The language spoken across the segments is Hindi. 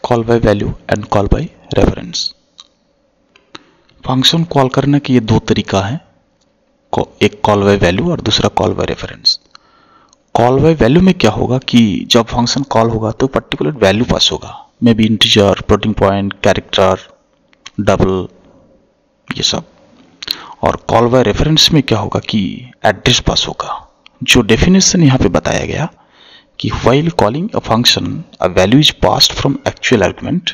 Call by value and call by reference. Function call करने के ये दो तरीका है, एक कॉल बाय वैल्यू और दूसरा call by reference. Call by value में क्या होगा कि जब फंक्शन कॉल होगा तो पर्टिकुलर वैल्यू पास होगा, may be integer, floating point, character, double, ये सब। और कॉल बाय रेफरेंस में क्या होगा कि एड्रेस पास होगा। जो डेफिनेशन यहाँ पे बताया गया कि while calling a function a value is passed from actual argument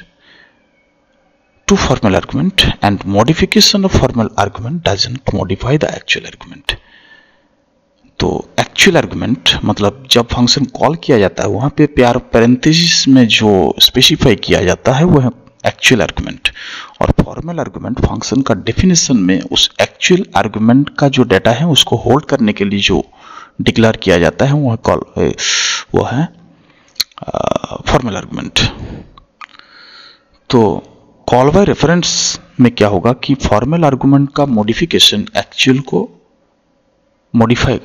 to formal argument and modification of formal argument doesn't modify the actual argument। तो एक्चुअल आर्गुमेंट मतलब जब फंक्शन कॉल किया जाता है वहां पे प्यार पैरेंथेसिस में जो स्पेसिफाई किया जाता है वो है एक्चुअल आर्गुमेंट, और फॉर्मल आर्गुमेंट फंक्शन का डेफिनेशन में उस एक्चुअल आर्गुमेंट का जो डाटा है उसको होल्ड करने के लिए जो डिक्लेयर किया जाता है वो है फॉर्मल आर्गुमेंट। तो कॉल बाय रेफरेंस में क्या होगा कि फॉर्मल आर्गुमेंट का मॉडिफिकेशन एक्चुअल को मॉडिफाई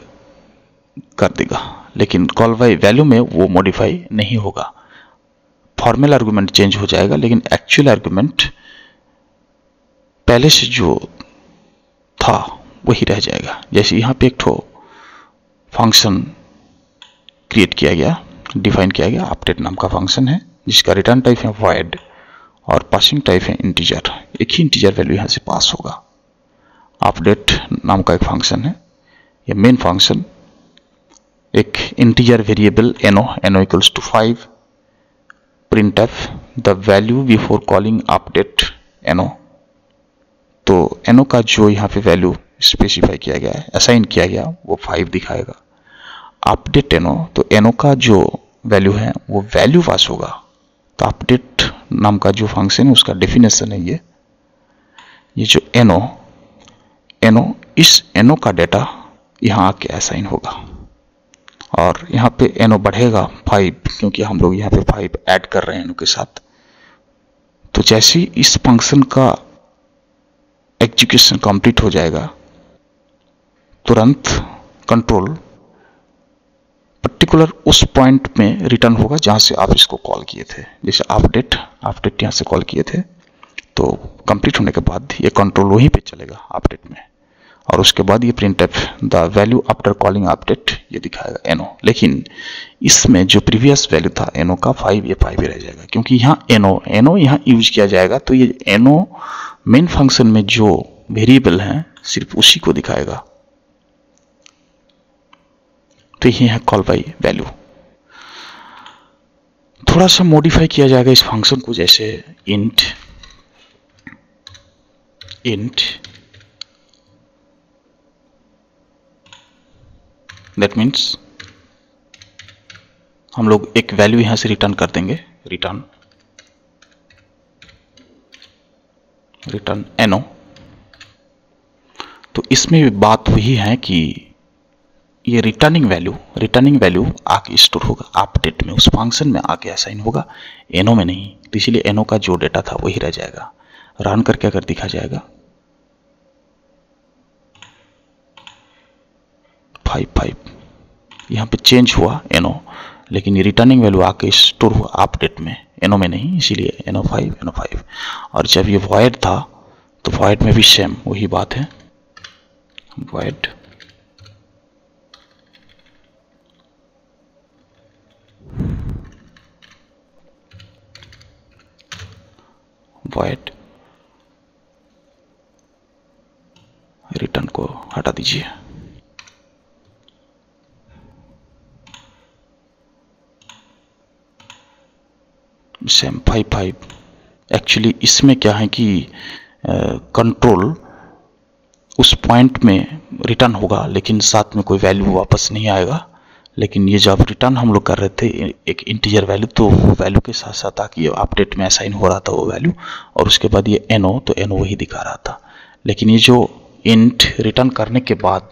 कर देगा, लेकिन कॉल बाय वैल्यू में वो मॉडिफाई नहीं होगा। फॉर्मल आर्गुमेंट चेंज हो जाएगा लेकिन एक्चुअल आर्गुमेंट पहले से जो था वही रह जाएगा। जैसे यहाँ पे एक ठो फंक्शन क्रिएट किया गया, डिफाइन किया गया, अपडेट नाम का फंक्शन है जिसका रिटर्न टाइप है void और पासिंग टाइप है इंटीजर। एक ही इंटीजर वैल्यू यहाँ से पास होगा। अपडेट नाम का एक फंक्शन है, ये मेन फंक्शन एक integer variable no equals to 5, printf the value before calling update no। तो no का जो यहाँ पे वैल्यू स्पेसिफाई किया गया है, असाइन किया गया, वो 5 दिखाएगा। अपडेट no, तो no का जो वैल्यू है वो वैल्यू पास होगा। तो अपडेट नाम का जो फंक्शन है उसका डेफिनेशन है ये जो no इस no का डेटा यहाँ आके असाइन होगा, और यहाँ पे no बढ़ेगा 5 क्योंकि हम लोग यहाँ पे 5 ऐड कर रहे हैं no के साथ। तो जैसे ही इस फंक्शन का एग्जीक्यूशन कंप्लीट हो जाएगा तुरंत कंट्रोल पर्टिकुलर उस पॉइंट में रिटर्न होगा जहां से आप इसको कॉल किए थे। जैसे अपडेट यहां से कॉल किए थे तो कंप्लीट होने के बाद ये कंट्रोल वहीं पे चलेगा अपडेट में, और उसके बाद ये printf the value after calling update ये दिखाएगा no। लेकिन इसमें जो प्रीवियस वैल्यू था no का 5, ये 5 ही रह जाएगा क्योंकि यहाँ no यहाँ यूज किया जाएगा। तो ये no मेन फंक्शन में जो वेरिएबल है सिर्फ उसी को दिखाएगा। तो ये है कॉल बाय वैल्यू। थोड़ा सा मॉडिफाई किया जाएगा इस फंक्शन को, जैसे इंट दैट मीन्स हम लोग एक वैल्यू यहां से रिटर्न कर देंगे, रिटर्न no। तो इसमें भी बात वही है कि ये रिटर्निंग वैल्यू आके स्टोर होगा अपडेट में, उस फंक्शन में आके असाइन होगा, no में नहीं। तो इसीलिए no का जो डेटा था वही रह जाएगा। रन करके अगर दिखा जाएगा 5 यहाँ पे चेंज हुआ no, लेकिन ये रिटर्निंग वैल्यू आके स्टोर हुआ अपडेट में, no में नहीं, इसीलिए no 5। और जब ये void था तो void में भी सेम वही बात है, void रिटर्न को हटा दीजिए। सेम 5। एक्चुअली इसमें क्या है कि कंट्रोल उस पॉइंट में रिटर्न होगा लेकिन साथ में कोई वैल्यू वापस नहीं आएगा। लेकिन ये जब रिटर्न हम लोग कर रहे थे एक इंटीजर वैल्यू, तो वो वैल्यू के साथ साथ आके ये अपडेट में असाइन हो रहा था वो वैल्यू, और उसके बाद ये no, तो no वही दिखा रहा था। लेकिन ये जो इंट रिटर्न करने के बाद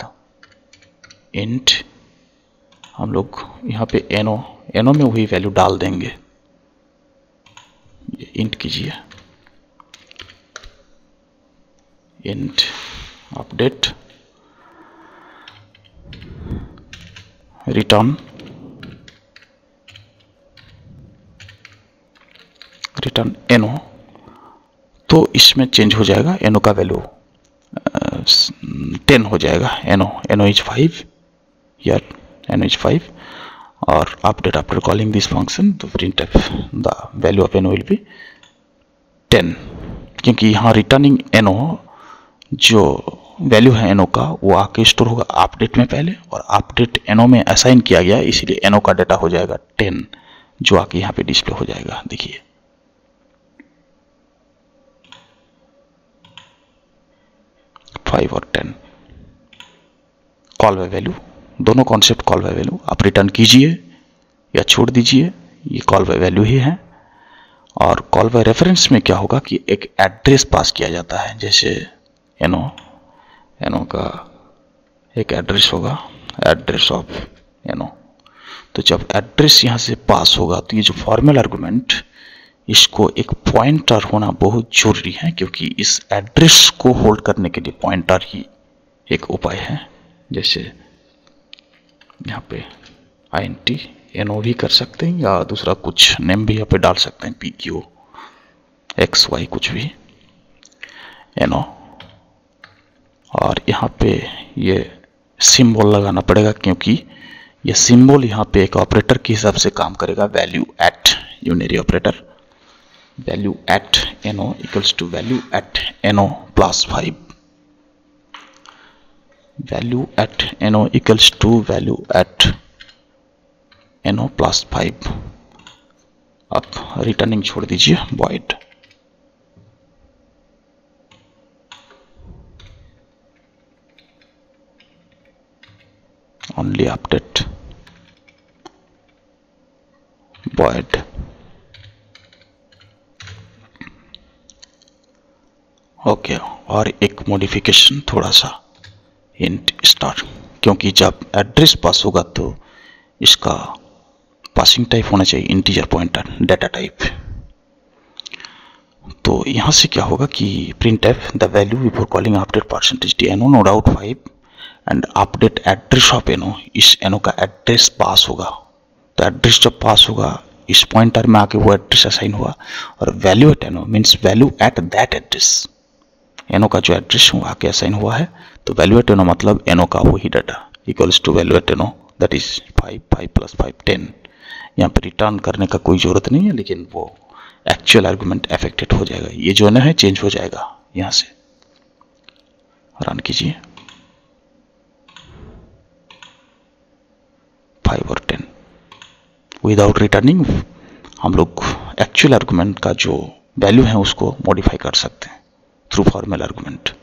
इंट हम लोग यहाँ पे no में वही वैल्यू डाल देंगे। ये इंट कीजिए, इंट अपडेट रिटर्न एनो, तो इसमें चेंज हो जाएगा, एनो का वैल्यू 10 हो जाएगा। एनो इज 5, या एनो इज 5, और update after calling this function, तो printf द वैल्यू ऑफ एनो विल बी 10, क्योंकि यहाँ रिटर्निंग एनो जो वैल्यू है एनो का वो आके स्टोर होगा अपडेट में पहले, और अपडेट एनो में असाइन किया गया, इसीलिए एनो का डाटा हो जाएगा 10, जो आके यहाँ पे डिस्प्ले हो जाएगा। देखिए 5 और 10 कॉल बाय वैल्यू, दोनों कॉन्सेप्ट कॉल बाय वैल्यू, आप रिटर्न कीजिए या छोड़ दीजिए, ये कॉल बाय वैल्यू ही है। और कॉल बाय रेफरेंस में क्या होगा कि एक एड्रेस पास किया जाता है, जैसे एनो का एक एड्रेस होगा, एड्रेस ऑफ एनो। तो जब एड्रेस यहाँ से पास होगा तो ये जो फॉर्मल आर्गुमेंट, इसको एक पॉइंटर होना बहुत जरूरी है, क्योंकि इस एड्रेस को होल्ड करने के लिए पॉइंटर ही एक उपाय है। जैसे यहाँ पे int एनो भी कर सकते हैं, या दूसरा कुछ नेम भी यहाँ पे डाल सकते हैं, pq xy कुछ भी एनो, और यहाँ पे ये सिंबल लगाना पड़ेगा, क्योंकि ये सिंबल यहाँ पे एक ऑपरेटर के हिसाब से काम करेगा, value at unary operator, value at ano equals to value at ano plus 5, value at ano equals to value at ano plus 5। आप रिटर्निंग छोड़ दीजिए void, only update void, okay. और एक मॉडिफिकेशन थोड़ा सा, int स्टार, क्योंकि जब एड्रेस पास होगा तो इसका पासिंग टाइप होना चाहिए इंटीजर पॉइंटर डाटा टाइप। तो यहां से क्या होगा कि printf the value before calling update %d ano no doubt 5 and update address of ano, इस एनो का एड्रेस पास होगा, तो एड्रेस जब पास होगा इस पॉइंटर में आके वो एड्रेस असाइन हुआ, और value at ano means value at that address, ano का जो एड्रेस हुआ आके असाइन हुआ है, तो वैल्यू एट एनो मतलब एनो का वही data equals to value at एनो, दैट इज 5, 5 प्लस 5 10। यहाँ पे रिटर्न करने का कोई जरूरत नहीं है, लेकिन वो एक्चुअल आर्गुमेंट अफेक्टेड हो जाएगा, ये जो है चेंज हो जाएगा। यहाँ से रन कीजिए, 5 और 10 विदाउट रिटर्निंग हम लोग एक्चुअल आर्गुमेंट का जो वैल्यू है उसको मॉडिफाई कर सकते हैं थ्रू फॉर्मल आर्गुमेंट।